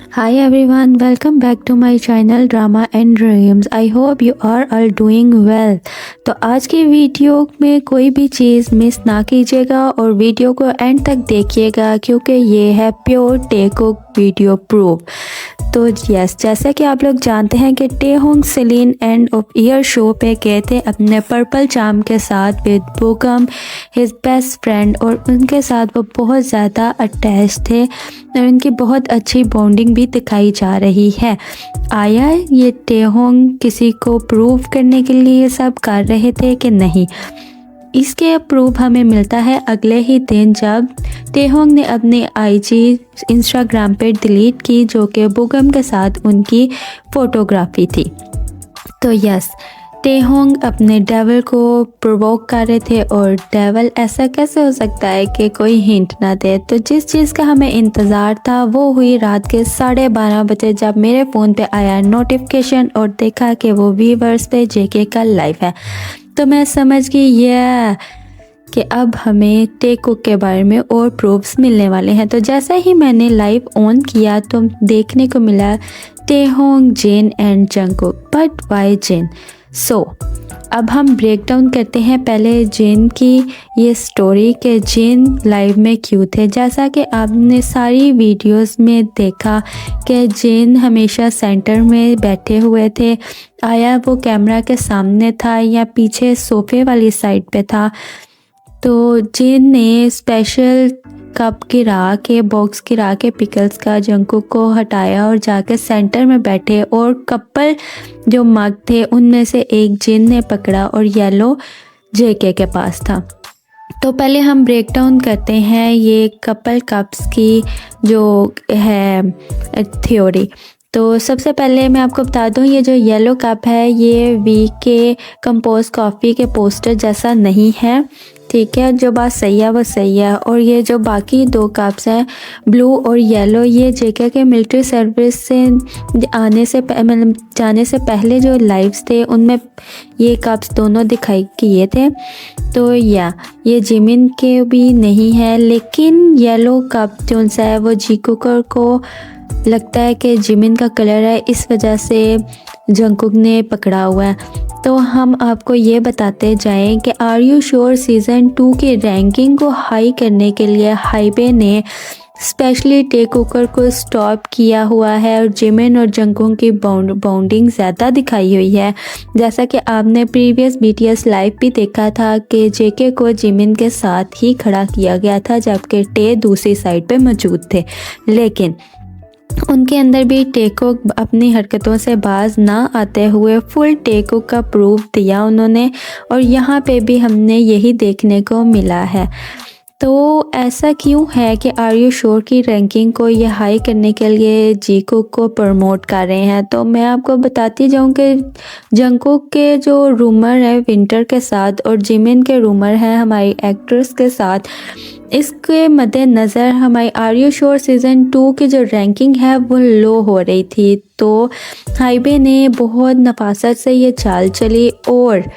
Hi everyone, welcome back to my channel Drama and Dreams. I hope you are all doing well. तो आज की video में कोई भी चीज़ मिस ना कीजिएगा और वीडियो को एंड तक देखिएगा क्योंकि ये है प्योर टेकुक वीडियो प्रूफ। तो यस, जैसा कि आप लोग जानते हैं कि Taehyung Celine end of year show पे गए थे अपने पर्पल चार्म के साथ with Bogum his best friend, और उनके साथ वो बहुत ज़्यादा अटैच थे और उनकी बहुत अच्छी बॉन्डिंग भी दिखाई जा रही है। आया ये टेहोंग किसी को प्रूव करने के लिए सब कर रहे थे कि नहीं? इसके प्रूफ हमें मिलता है अगले ही दिन जब टेहोंग ने अपनी आईजी इंस्टाग्राम पे डिलीट की, जो कि बोगम के साथ उनकी फ़ोटोग्राफी थी। तो यस, टेहोंग अपने डेवल को प्रोवोक कर रहे थे और डेवल ऐसा कैसे हो सकता है कि कोई हिंट ना दे। तो जिस चीज़ का हमें इंतज़ार था वो हुई रात के 12:30 बजे, जब मेरे फ़ोन पे आया नोटिफिकेशन और देखा कि वो वीवर्स पे जेके का लाइव है। तो मैं समझ गई ये कि अब हमें टेकुक के बारे में और प्रूफ्स मिलने वाले हैं। तो जैसा ही मैंने लाइव ऑन किया तो देखने को मिला टेहोंग, जिन एंड जंगकुक। बट वाई जिन? सो अब हम ब्रेक डाउन करते हैं पहले जिन की ये स्टोरी के जिन लाइव में क्यों थे। जैसा कि आपने सारी वीडियोस में देखा कि जिन हमेशा सेंटर में बैठे हुए थे, आया वो कैमरा के सामने था या पीछे सोफे वाली साइड पे था। तो जिन ने स्पेशल कप गिरा के, बॉक्स गिरा के पिकल्स का जंगकुक को हटाया और जाके सेंटर में बैठे, और कपल जो मग थे उनमें से एक जिन ने पकड़ा और येलो जेके के पास था। तो पहले हम ब्रेक डाउन करते हैं ये कपल कप्स की जो है थ्योरी। तो सबसे पहले मैं आपको बता दूं, ये जो येलो कप है ये वी के कंपोज कॉफ़ी के पोस्टर जैसा नहीं है, ठीक है। जो बात सही है वो सही है। और ये जो बाकी दो कप्स हैं ब्लू और येलो, ये जेके के मिलिट्री सर्विस से आने से मतलब जाने से पहले जो लाइव्स थे उनमें ये कप्स दोनों दिखाई किए थे। तो ये जिमिन के भी नहीं है, लेकिन येलो कप जो सा है वो जीकुकर को लगता है कि जिमिन का कलर है, इस वजह से जंगकुक ने पकड़ा हुआ है। तो हम आपको ये बताते जाएं कि आर यू श्योर सीज़न 2 की रैंकिंग को हाई करने के लिए हाइबे ने स्पेशली टेकुकर को स्टॉप किया हुआ है और जिमिन और जंगकुक की बॉन्डिंग ज़्यादा दिखाई हुई है। जैसा कि आपने प्रीवियस बीटीएस लाइव भी देखा था कि जेके को जिमिन के साथ ही खड़ा किया गया था जबकि टे दूसरी साइड पे मौजूद थे, लेकिन उनके अंदर भी टेकुक अपनी हरकतों से बाज ना आते हुए फुल टेकुक का प्रूफ दिया उन्होंने, और यहाँ पे भी हमने यही देखने को मिला है। तो ऐसा क्यों है कि आर यू श्योर की रैंकिंग को ये हाई करने के लिए जीकुक को प्रमोट कर रहे हैं? तो मैं आपको बताती जाऊँ कि जंगकुक के जो रूमर है विंटर के साथ और जिमिन के रूमर है हमारी एक्ट्रेस के साथ, इसके मद्देनज़र हमारी आर यू श्योर सीज़न 2 की जो रैंकिंग है वो लो हो रही थी। तो हाइबे ने बहुत नफासत से ये चाल चली और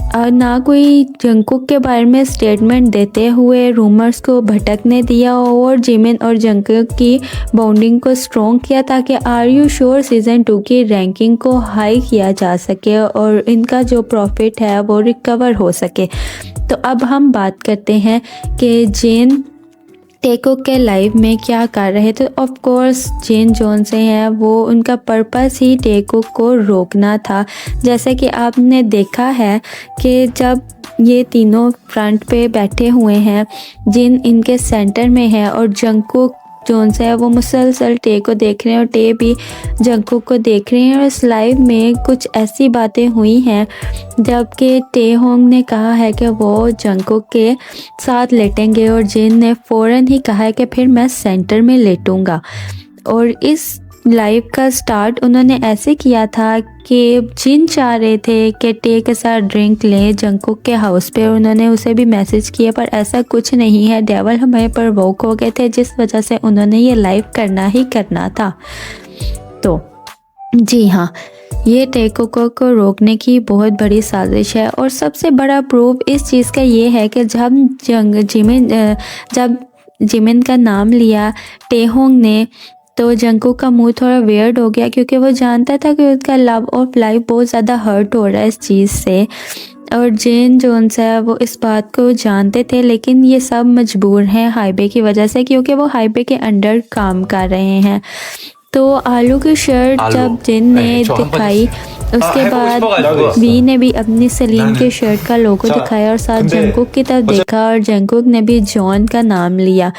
ना कोई जंगकुक के बारे में स्टेटमेंट देते हुए रूमर्स को भटकने दिया और जिमिन और जंगकुक की बॉन्डिंग को स्ट्रॉन्ग किया ताकि आर यू श्योर सीज़न 2 की रैंकिंग को हाई किया जा सके और इनका जो प्रॉफिट है वो रिकवर हो सके। तो अब हम बात करते हैं कि जिन टेकुक के लाइव में क्या कर रहे थे। ऑफ कोर्स जिन जोन से हैं वो उनका पर्पस ही टेकुक को रोकना था। जैसे कि आपने देखा है कि जब ये तीनों फ्रंट पे बैठे हुए हैं, जिन इनके सेंटर में है और जंगकुक जोन से है वो मुसलसल टे को देख रहे हैं और टे भी जंगकुक को देख रहे हैं। और इस लाइव में कुछ ऐसी बातें हुई हैं जबकि टेहोंग ने कहा है कि वो जंगकुक के साथ लेटेंगे और जिन ने फ़ौरन ही कहा है कि फिर मैं सेंटर में लेटूंगा। और इस लाइव का स्टार्ट उन्होंने ऐसे किया था कि जिन चाह रहे थे कि टे के साथ ड्रिंक लें जंगकुक के हाउस पे, और उन्होंने उसे भी मैसेज किया, पर ऐसा कुछ नहीं है। डेवल हमें प्रवोक हो गए थे जिस वजह से उन्होंने ये लाइव करना ही करना था। तो जी हाँ, ये टेकुक को रोकने की बहुत बड़ी साजिश है। और सबसे बड़ा प्रूफ इस चीज़ का ये है कि जब जिमिन का नाम लिया टेहोंग ने, तो जंगकुक का मुंह थोड़ा वियर्ड हो गया क्योंकि वो जानता था कि उसका लव ऑफ लाइफ बहुत ज़्यादा हर्ट हो रहा है इस चीज़ से। और जेन जोन्स है वो इस बात को जानते थे, लेकिन ये सब मजबूर हैं हाइबे की वजह से, क्योंकि वो हाइबे के अंडर काम कर रहे हैं। तो आलू की शर्ट जब जिन ने दिखाई, उसके बाद वी ने भी अपनी सलीम के शर्ट का लोगो दिखाया और साथ जंगकुक की तरफ देखा और जंगकुक ने भी जॉन का नाम लिया।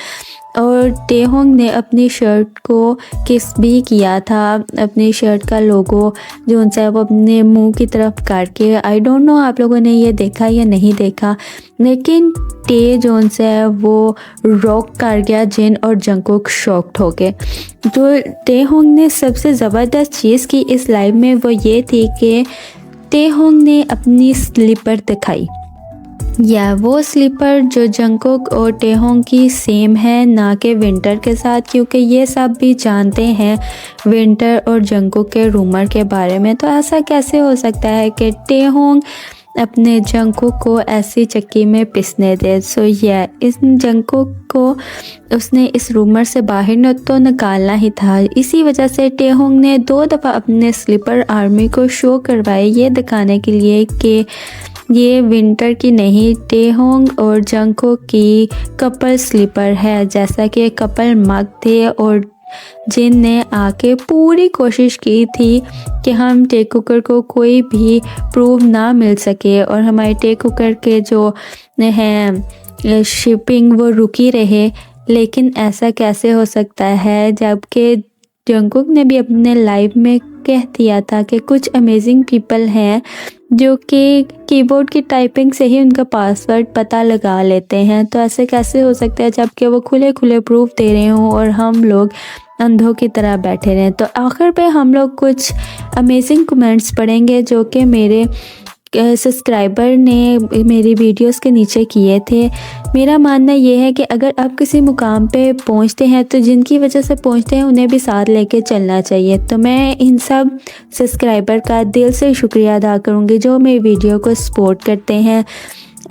और टेहोंग ने अपनी शर्ट को किस भी किया था, अपनी शर्ट का लोगो जो उनसे है वो अपने मुंह की तरफ करके। आई डोंट नो आप लोगों ने ये देखा या नहीं देखा, लेकिन टे जो उनसे है वो रॉक कर गया जिन और जंगकुक शॉक्ड हो गए। जो टेहोंग ने सबसे ज़बरदस्त चीज़ की इस लाइव में वो ये थी कि टेहोंग ने अपनी स्लीपर दिखाई, या वो स्लीपर जो जंगकुक और टेहोंग की सेम है, ना कि विंटर के साथ, क्योंकि ये सब भी जानते हैं विंटर और जंगकुक के रूमर के बारे में। तो ऐसा कैसे हो सकता है कि टेहोंग अपने जंगकुक को ऐसी चक्की में पिसने दे। सो इस जंगकुक को उसने इस रूमर से बाहर न तो निकालना ही था। इसी वजह से टेहोंग ने 2 दफ़ा अपने स्लीपर आर्मी को शो करवाए, ये दिखाने के लिए कि ये विंटर की नहीं, टेहोंग और जंगकुक की कपल स्लीपर है, जैसा कि कपल मग थे। और जिन ने आके पूरी कोशिश की थी कि हम टेकुकर को कोई भी प्रूफ ना मिल सके और हमारे टेकुकर के जो हैं शिपिंग वो रुकी रहे। लेकिन ऐसा कैसे हो सकता है, जबकि जंगकुक ने भी अपने लाइफ में कह दिया था कि कुछ अमेजिंग पीपल हैं जो कि कीबोर्ड की टाइपिंग से ही उनका पासवर्ड पता लगा लेते हैं। तो ऐसे कैसे हो सकता है जबकि वो खुले खुले प्रूफ दे रहे हों और हम लोग अंधों की तरह बैठे रहें। तो आखिर पे हम लोग कुछ अमेजिंग कमेंट्स पढ़ेंगे जो कि मेरे सब्सक्राइबर ने मेरी वीडियोस के नीचे किए थे। मेरा मानना ये है कि अगर आप किसी मुकाम पे पहुंचते हैं तो जिनकी वजह से पहुंचते हैं उन्हें भी साथ लेके चलना चाहिए। तो मैं इन सब सब्सक्राइबर का दिल से शुक्रिया अदा करूंगी जो मेरी वीडियो को सपोर्ट करते हैं।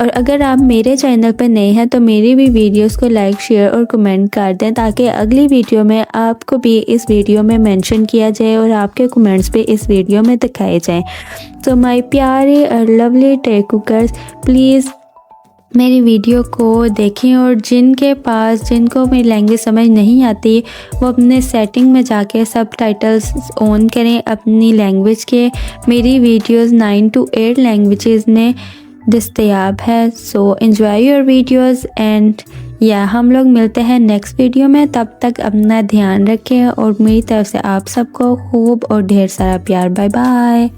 और अगर आप मेरे चैनल पर नए हैं तो मेरी भी वीडियोस को लाइक, शेयर और कमेंट कर दें ताकि अगली वीडियो में आपको भी इस वीडियो में मेंशन किया जाए और आपके कमेंट्स भी इस वीडियो में दिखाए जाएं। तो माय प्यारे और लवली टेकुकर्स, प्लीज़ मेरी वीडियो को देखें और जिनको मेरी लैंग्वेज समझ नहीं आती वो अपने सेटिंग में जाके सबटाइटल्स ऑन करें अपनी लैंग्वेज के। मेरी वीडियोस 9 to 8 लैंग्वेजेस में दस्तयाब है। So enjoy your videos and हम लोग मिलते हैं नेक्स्ट वीडियो में। तब तक अपना ध्यान रखें और मेरी तरफ से आप सबको खूब और ढेर सारा प्यार। Bye bye.